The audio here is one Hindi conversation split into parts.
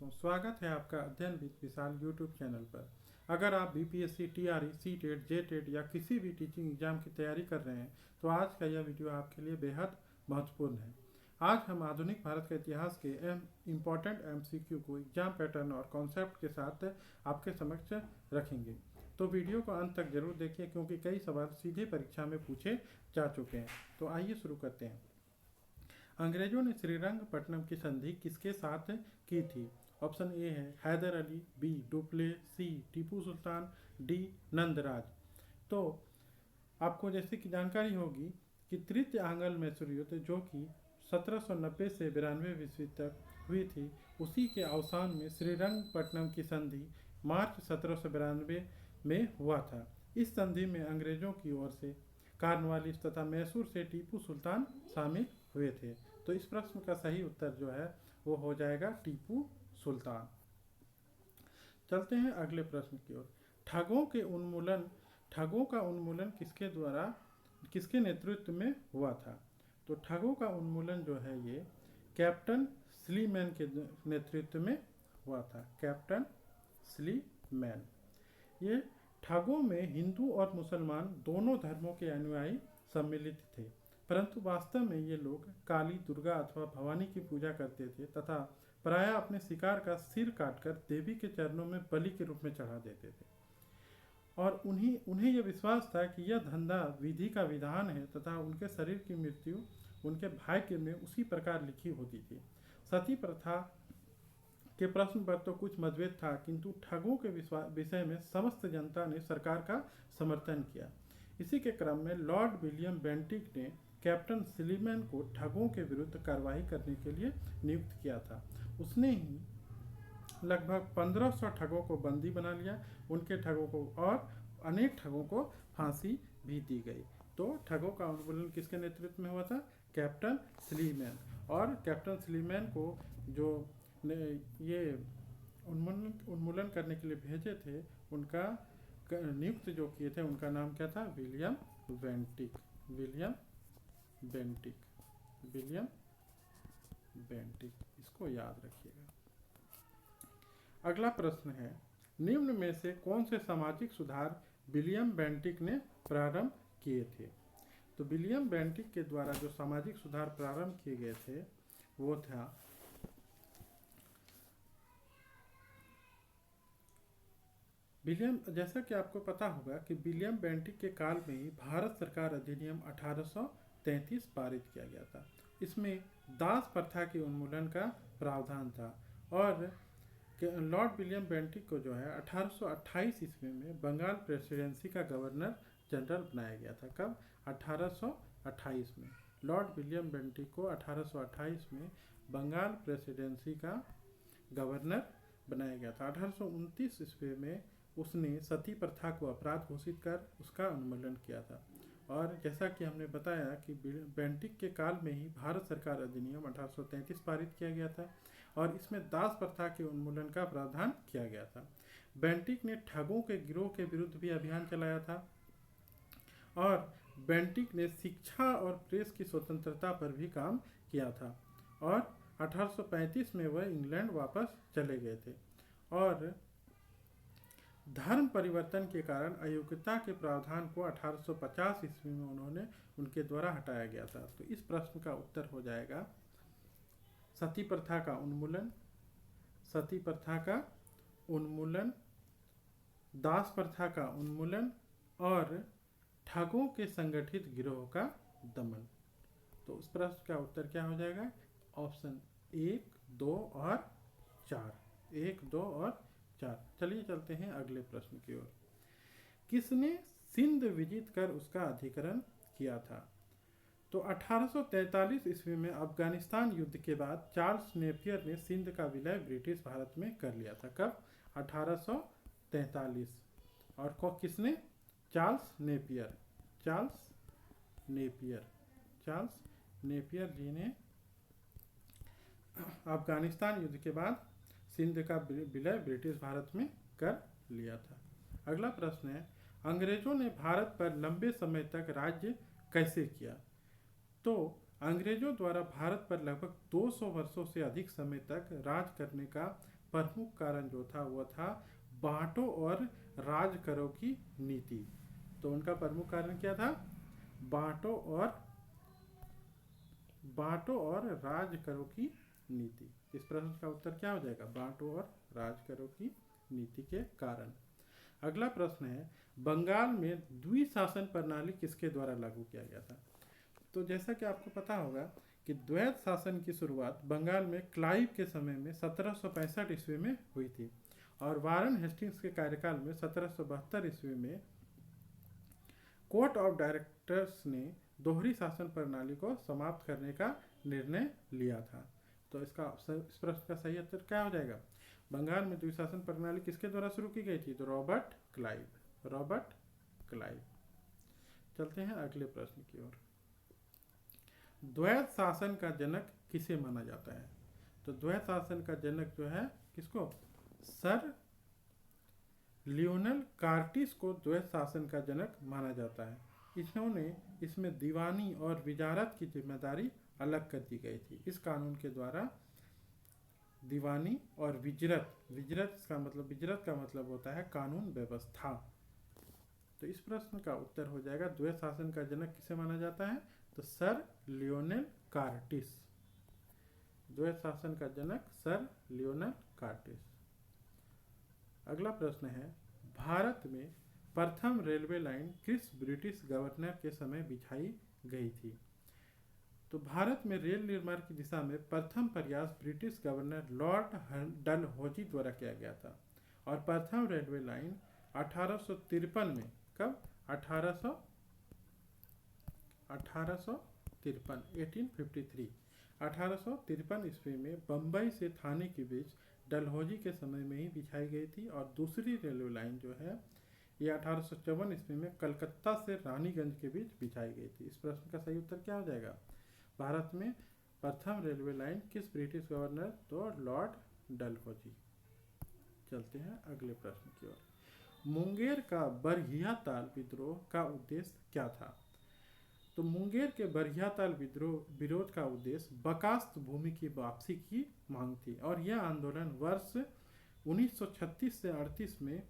दोस्तों, स्वागत है आपका अध्ययन विद विशाल यूट्यूब चैनल पर। अगर आप बीपीएससी, टीआरई, सीटेट, जेटेट या किसी भी टीचिंग एग्जाम की तैयारी कर रहे हैं तो आज का यह वीडियो आपके लिए बेहद महत्वपूर्ण है। आज हम आधुनिक भारत के इतिहास के इम्पोर्टेंट एमसीक्यू को एग्जाम पैटर्न और कॉन्सेप्ट के साथ आपके समक्ष रखेंगे। तो वीडियो को अंत तक जरूर देखिए क्योंकि कई सवाल सीधे परीक्षा में पूछे जा चुके हैं। तो आइए शुरू करते हैं। अंग्रेजों ने श्रीरंगपट्टनम की संधि किसके साथ की थी? ऑप्शन ए है हैदर अली, बी डुप्ले, सी टीपू सुल्तान, डी नंदराज। तो आपको जैसे कि जानकारी होगी कि तृतीय आंग्ल मैसूर युद्ध जो कि 1790 से 92 ईस्वी तक हुई थी, उसी के अवसान में श्रीरंगपट्टनम की संधि मार्च 1792 में हुआ था। इस संधि में अंग्रेजों की ओर से कार्नवालिस तथा मैसूर से टीपू सुल्तान शामिल हुए थे। तो इस प्रश्न का सही उत्तर जो है वो हो जाएगा टीपू सुल्तान। चलते हैं अगले प्रश्न की ओर। ठगों का उन्मूलन किसके नेतृत्व में हुआ था? तो ठगों का उन्मूलन जो है ये कैप्टन स्लीमैन के नेतृत्व में हुआ था। Captain Sleeman. ये ठगों में हिंदू और मुसलमान दोनों धर्मों के अनुयायी सम्मिलित थे, परंतु वास्तव में ये लोग काली, दुर्गा अथवा भवानी की पूजा करते थे तथा प्रायः अपने शिकार का सिर काटकर देवी के चरणों में बलि के रूप में चढ़ा देते थे। और उन्हें यह विश्वास था कि यह धंधा विधि का विधान है तथा उनके शरीर की मृत्यु उनके भाग्य में उसी प्रकार लिखी होती थी। सती प्रथा के प्रश्न पर तो कुछ मतभेद था, किंतु ठगों के विषय में समस्त जनता ने सरकार का समर्थन किया। इसी के क्रम में लॉर्ड विलियम बेंटिक ने कैप्टन स्लीमैन को ठगों के विरुद्ध कार्रवाई करने के लिए नियुक्त किया था। उसने ही लगभग 1500 ठगों को बंदी बना लिया। उनके ठगों को और अनेक ठगों को फांसी भी दी गई। तो ठगों का उन्मूलन किसके नेतृत्व में हुआ था? Captain Sleeman. और कैप्टन स्लीमैन को जो ये उन्मूलन करने के लिए भेजे थे, उनका नियुक्त जो किए थे उनका नाम क्या था? William Bentinck. विलियम बेंटिक, इसको याद रखिएगा। अगला प्रश्न है, निम्न में से कौन से सामाजिक सुधार विलियम बेंटिक ने प्रारंभ किए थे? तो विलियम बेंटिक के द्वारा जो सामाजिक सुधार प्रारंभ किए गए थे वो था जैसा कि आपको पता होगा कि विलियम बेंटिक के काल में ही भारत सरकार अधिनियम 1833 पारित किया गया था। इसमें दास प्रथा के उन्मूलन का प्रावधान था और लॉर्ड विलियम बेंटिक को जो है 1828 ईस्वी में बंगाल प्रेसिडेंसी का गवर्नर जनरल बनाया गया था। कब? 1828 में लॉर्ड विलियम बेंटिक को 1828 में बंगाल प्रेसिडेंसी का गवर्नर बनाया गया था। 1829 ईस्वी में उसने सती प्रथा को अपराध घोषित कर उसका उन्मूलन किया था। और जैसा कि हमने बताया कि बेंटिक के काल में ही भारत सरकार अधिनियम 1833 पारित किया गया था और इसमें दास प्रथा के उन्मूलन का प्रावधान किया गया था। बेंटिक ने ठगों के गिरोह के विरुद्ध भी अभियान चलाया था और बेंटिक ने शिक्षा और प्रेस की स्वतंत्रता पर भी काम किया था और 1835 में वह इंग्लैंड वापस चले गए थे। और धर्म परिवर्तन के कारण अयोग्यता के प्रावधान को 1850 ईस्वी में उनके द्वारा हटाया गया था। तो इस प्रश्न का उत्तर हो जाएगा सती प्रथा का उन्मूलन, दास प्रथा का उन्मूलन और ठगों के संगठित गिरोह का दमन। तो उस प्रश्न का उत्तर क्या हो जाएगा? ऑप्शन 1, 2 और 4। 1, 2 और 4। चलिए चलते हैं अगले प्रश्न की ओर। किसने सिंध विजित कर उसका अधिग्रहण किया था? तो 1843 ईस्वी में अफगानिस्तान युद्ध के बाद चार्ल्स नेपियर ने सिंध का विलय ब्रिटिश भारत में कर लिया था। कब? 1843। और किसने? चार्ल्स नेपियर जी ने अफगानिस्तान युद्ध के बाद सिंध का विलय ब्रिटिश भारत में कर लिया था। अगला प्रश्न है, अंग्रेजों ने भारत पर लंबे समय तक राज्य कैसे किया? तो अंग्रेजों द्वारा भारत पर लगभग 200 वर्षों से अधिक समय तक राज करने का प्रमुख कारण जो था वो था बांटो और राज करो की नीति। तो उनका प्रमुख कारण क्या था? बांटो और राज करो की नीति। इस प्रश्न का उत्तर क्या हो जाएगा? बांटो और राज करो की नीति के कारण। अगला प्रश्न है, बंगाल में द्विशासन प्रणाली किसके द्वारा लागू किया गया था? तो जैसा कि आपको पता होगा कि द्वैत शासन की शुरुआत बंगाल में क्लाइव के समय में 1765 ईस्वी में हुई थी और वारन हेस्टिंग्स के कार्यकाल में 1772 ईस्वी में कोर्ट ऑफ डायरेक्टर्स ने दोहरी शासन प्रणाली को समाप्त करने का निर्णय लिया था। तो इस प्रश्न का सही उत्तर क्या हो जाएगा? बंगाल में द्विशासन प्रणाली किसके द्वारा शुरू की गई थी? तो रॉबर्ट क्लाइव। चलते हैं अगले प्रश्न की ओर। द्वैत शासन का जनक किसे माना जाता है? तो द्वैत शासन का जनक जो है किसको? सर लियोनेल कार्टिस को द्वैत शासन का जनक माना जाता है। इन्होंने इसमें दीवानी और विजारत की जिम्मेदारी अलग कर दी गई थी। इस कानून के द्वारा दीवानी और विजरत का मतलब होता है कानून व्यवस्था। तो इस प्रश्न का उत्तर हो जाएगा द्वैत शासन का जनक किसे माना जाता है? तो सर लियोनेल कार्टिस। द्वैत शासन का जनक सर लियोनेल कार्टिस। अगला प्रश्न है, भारत में प्रथम रेलवे लाइन किस ब्रिटिश गवर्नर के समय बिछाई गई थी? तो भारत में रेल निर्माण की दिशा में प्रथम प्रयास ब्रिटिश गवर्नर लॉर्ड डलहौजी द्वारा किया गया था और प्रथम रेलवे लाइन 1853 में, कब? 1853 ईस्वी में बम्बई से थाने के बीच डलहौजी के समय में ही बिछाई गई थी और दूसरी रेलवे लाइन जो है ये 1854 ईस्वी में कलकत्ता से रानीगंज के बीच बिछाई गई थी। इस प्रश्न का सही उत्तर क्या हो जाएगा? भारत में प्रथम रेलवे लाइन किस ब्रिटिश गवर्नर? तो लॉर्ड डलहौजी। चलते हैं अगले प्रश्न की ओर। मुंगेर का बरहिया ताल विद्रोह का उद्देश्य क्या था? तो मुंगेर के बरहिया ताल विरोध का उद्देश्य बकास्त भूमि की वापसी की मांग थी और यह आंदोलन वर्ष 1936 से 38 में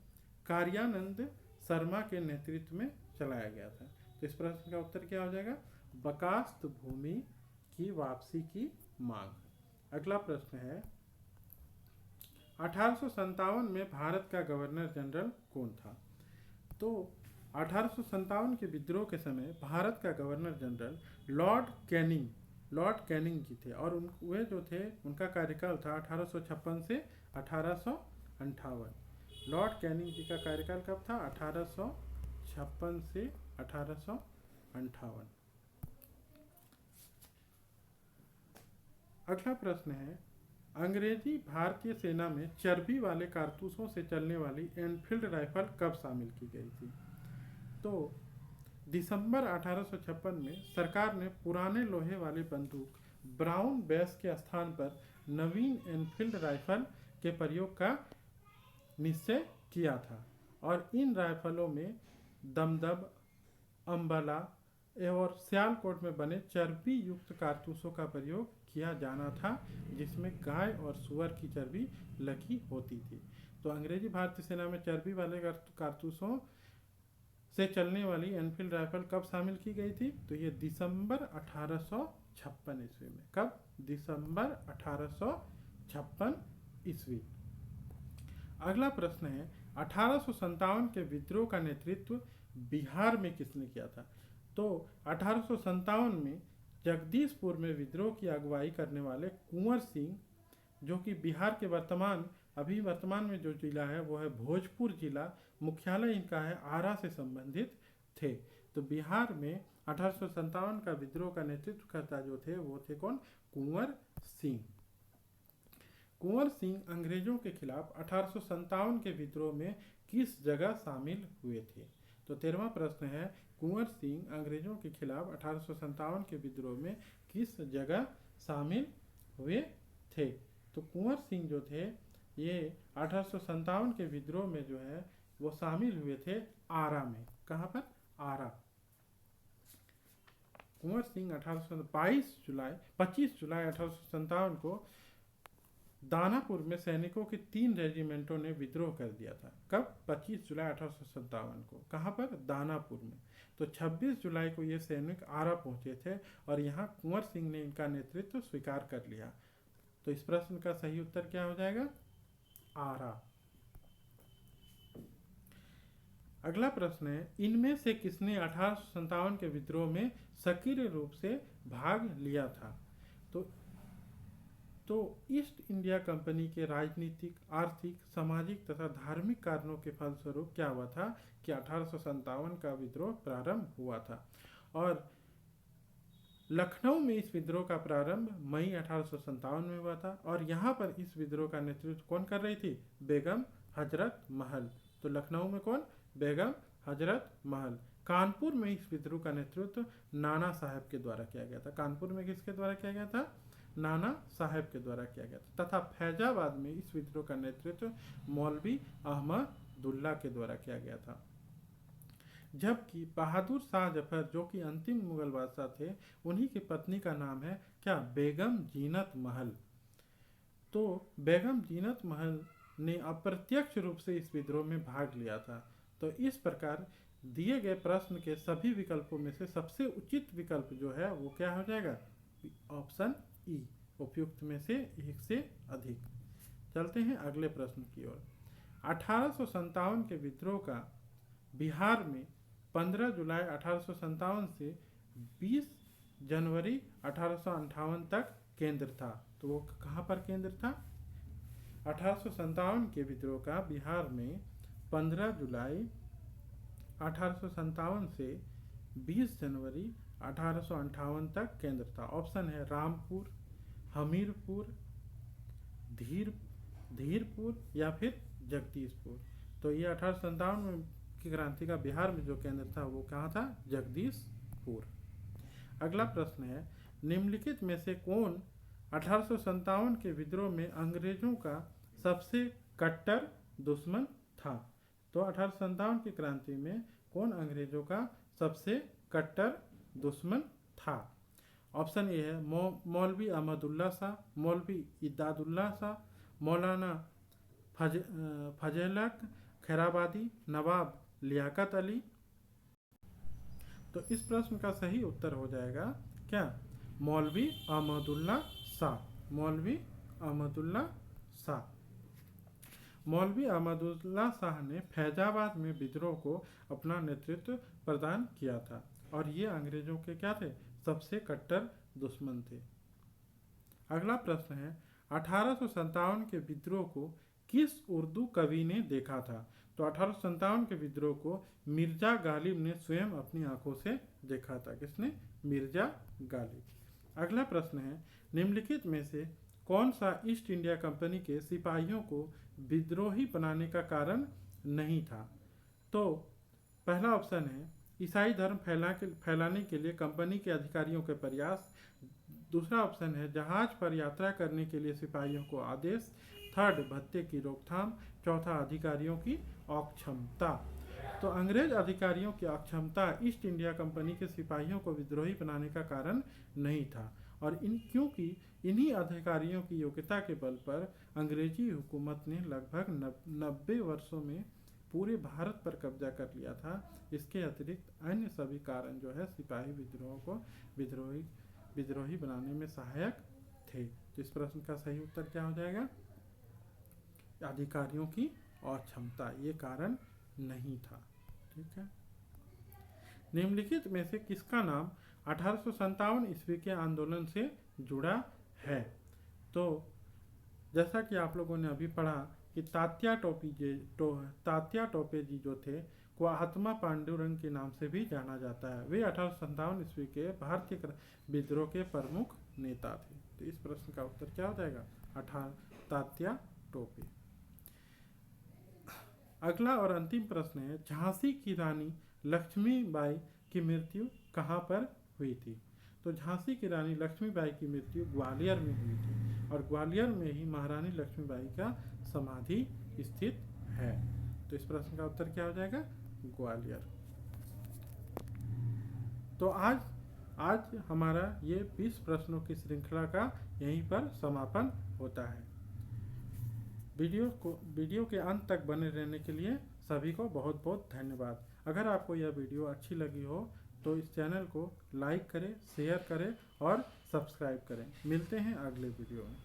कार्यानंद शर्मा के नेतृत्व में चलाया गया था। तो इस प्रश्न का उत्तर क्या हो जाएगा? बकास्त भूमि की वापसी की मांग। अगला प्रश्न है, 1857 में भारत का गवर्नर जनरल कौन था? तो 1857 के विद्रोह के समय भारत का गवर्नर जनरल लॉर्ड कैनिंग जी थे और वे जो थे उनका कार्यकाल था 1856 से 1858। लॉर्ड कैनिंग जी का कार्यकाल कब था? 1856 से 1858। अगला प्रश्न है, अंग्रेजी भारतीय सेना में चर्बी वाले कारतूसों से चलने वाली एनफील्ड राइफल कब शामिल की गई थी? तो दिसंबर 1856 में सरकार ने पुराने लोहे वाली बंदूक ब्राउन बेस के स्थान पर नवीन एनफील्ड राइफल के प्रयोग का निश्चय किया था और इन राइफलों में दमदम, अम्बाला और सियालकोट में बने चर्बी युक्त कारतूसों का प्रयोग किया जाना था जिसमें गाय और सुअर की चर्बी लगी होती थी। तो अंग्रेजी भारतीय सेना में चर्बी वाले कारतूसों से चलने वाली एनफील्ड राइफल कब शामिल की गई थी? तो ये दिसंबर 1856 ईस्वी में। कब? दिसंबर 1856 ईस्वी। अगला प्रश्न है, 1857 के विद्रोह का नेतृत्व बिहार में किसने किया था? तो 1857 में जगदीशपुर में विद्रोह की अगुवाई करने वाले कुंवर सिंह, जो कि बिहार के वर्तमान में जो जिला है वो है भोजपुर जिला, मुख्यालय इनका है आरा से संबंधित थे। तो बिहार में 1857 का विद्रोह का नेतृत्व करता जो थे वो थे कौन? कुंवर सिंह। कुंवर सिंह अंग्रेजों के खिलाफ 1857 के विद्रोह में किस जगह शामिल हुए थे? तो 13वां प्रश्न है, कुंवर सिंह अंग्रेजों के खिलाफ 1857 के विद्रोह में किस जगह शामिल हुए थे? तो कुंवर सिंह जो थे ये 1857 के विद्रोह में जो है वो शामिल हुए थे आरा में। कहाँ पर? आरा। कुंवर सिंह 25 जुलाई 1857 को दानापुर में सैनिकों के 3 रेजिमेंटों ने विद्रोह कर दिया था। कब? 25 जुलाई 1857 को। कहाँ पर? दानापुर में। तो 26 जुलाई को ये सैनिक आरा पहुंचे थे और यहाँ कुंवर सिंह ने इनका नेतृत्व स्वीकार कर लिया। तो इस प्रश्न का सही उत्तर क्या हो जाएगा? आरा। अगला प्रश्न है, इनमें से किसने 1857 के विद्रोह में सक्रिय रूप से भाग लिया था? तो ईस्ट इंडिया कंपनी के राजनीतिक, आर्थिक, सामाजिक तथा धार्मिक कारणों के फलस्वरूप क्या हुआ था कि 1857 का विद्रोह प्रारंभ हुआ था। और लखनऊ में इस विद्रोह का प्रारंभ मई 1857 में हुआ था और यहाँ पर इस विद्रोह का नेतृत्व कौन कर रही थी? बेगम हजरत महल। तो लखनऊ में कौन? बेगम हजरत महल। कानपुर में इस विद्रोह का नेतृत्व नाना साहब के द्वारा किया गया था। कानपुर में किसके द्वारा किया गया था? नाना साहब के द्वारा किया गया था। तथा फैजाबाद में इस विद्रोह का नेतृत्व मौलवी अहमदुल्ला के द्वारा किया गया था। जबकि बहादुर शाह जफर, जो कि अंतिम मुगल बादशाह थे, उन्हीं की पत्नी का नाम है क्या? बेगम जीनत महल। तो बेगम जीनत महल ने अप्रत्यक्ष रूप से इस विद्रोह में भाग लिया था। तो इस प्रकार दिए गए प्रश्न के सभी विकल्पों में से सबसे उचित विकल्प जो है वो क्या हो जाएगा? ऑप्शन ई, उपयुक्त में से एक से अधिक। चलते हैं अगले प्रश्न की ओर। 1857 के विद्रोह का बिहार में 15 जुलाई 1857 से 20 जनवरी 1858 तक केंद्र था। तो वो कहाँ पर केंद्र था? 1857 के विद्रोह का बिहार में 15 जुलाई 1857 से 20 जनवरी 1858 तक केंद्र था। ऑप्शन है रामपुर, हमीरपुर, धीरपुर या फिर जगदीशपुर। तो ये 1857 की क्रांति का बिहार में जो केंद्र था वो कहाँ था? जगदीशपुर। अगला प्रश्न है, निम्नलिखित में से कौन 1857 के विद्रोह में अंग्रेजों का सबसे कट्टर दुश्मन था? तो 1857 की क्रांति में कौन अंग्रेजों का सबसे कट्टर दुश्मन था? ऑप्शन ए है मौलवी अहमदुल्ला शाह, मौलवी इदादुल्ला शाह, मौलाना फजलक खैराबादी, नवाब लियाकत अली। तो इस प्रश्न का सही उत्तर हो जाएगा क्या? मौलवी अहमदुल्ला शाह। मौलवी अहमदुल्ला शाह। मौलवी अहमदुल्ला शाह ने फैजाबाद में विद्रोह को अपना नेतृत्व प्रदान किया था और ये अंग्रेजों के क्या थे? सबसे कट्टर दुश्मन थे। अगला प्रश्न है, 1857 के विद्रोह को किस उर्दू कवि ने देखा था? तो 1857 के विद्रोह को मिर्जा गालिब ने स्वयं अपनी आंखों से देखा था। किसने? मिर्जा गालिब। अगला प्रश्न है, निम्नलिखित में से कौन सा ईस्ट इंडिया कंपनी के सिपाहियों को विद्रोही बनाने का कारण नहीं था? तो पहला ऑप्शन है ईसाई धर्म फैलाने के लिए कंपनी के अधिकारियों के प्रयास। दूसरा ऑप्शन है जहाज पर यात्रा करने के लिए सिपाहियों को आदेश। थर्ड, भत्ते की रोकथाम। चौथा, अधिकारियों की अक्षमता। तो अंग्रेज अधिकारियों की अक्षमता ईस्ट इंडिया कंपनी के सिपाहियों को विद्रोही बनाने का कारण नहीं था और क्योंकि इन्हीं अधिकारियों की योग्यता के बल पर अंग्रेजी हुकूमत ने लगभग 90 वर्षों में पूरे भारत पर कब्जा कर लिया था। इसके अतिरिक्त अन्य सभी कारण जो है सिपाही विद्रोह को विद्रोही बनाने में सहायक थे। तो इस प्रश्न का सही उत्तर क्या हो जाएगा? अधिकारियों की अक्षमता, ये कारण नहीं था। ठीक है। निम्नलिखित में से किसका नाम 1857 ईस्वी के आंदोलन से जुड़ा है? तो जैसा कि आप लोगों ने अभी पढ़ा कि तात्या टोपे जी जो थे को महात्मा पांडुरंग के नाम से भी जाना जाता है। वे 1857 ईस्वी के भारतीय विद्रोह के प्रमुख नेता थे। तो इस प्रश्न का उत्तर क्या हो जाएगा? तात्या टोपे। अगला और अंतिम प्रश्न है, झांसी की रानी लक्ष्मीबाई की मृत्यु कहाँ पर हुई थी? तो झांसी की रानी लक्ष्मीबाई की मृत्यु ग्वालियर में हुई थी और ग्वालियर में ही महारानी लक्ष्मीबाई का समाधि स्थित है। तो इस प्रश्न का उत्तर क्या हो जाएगा? ग्वालियर। तो आज हमारा ये 20 प्रश्नों की श्रृंखला का यहीं पर समापन होता है। वीडियो के अंत तक बने रहने के लिए सभी को बहुत बहुत धन्यवाद। अगर आपको यह वीडियो अच्छी लगी हो तो इस चैनल को लाइक करें, शेयर करें और सब्सक्राइब करें। मिलते हैं अगले वीडियो में।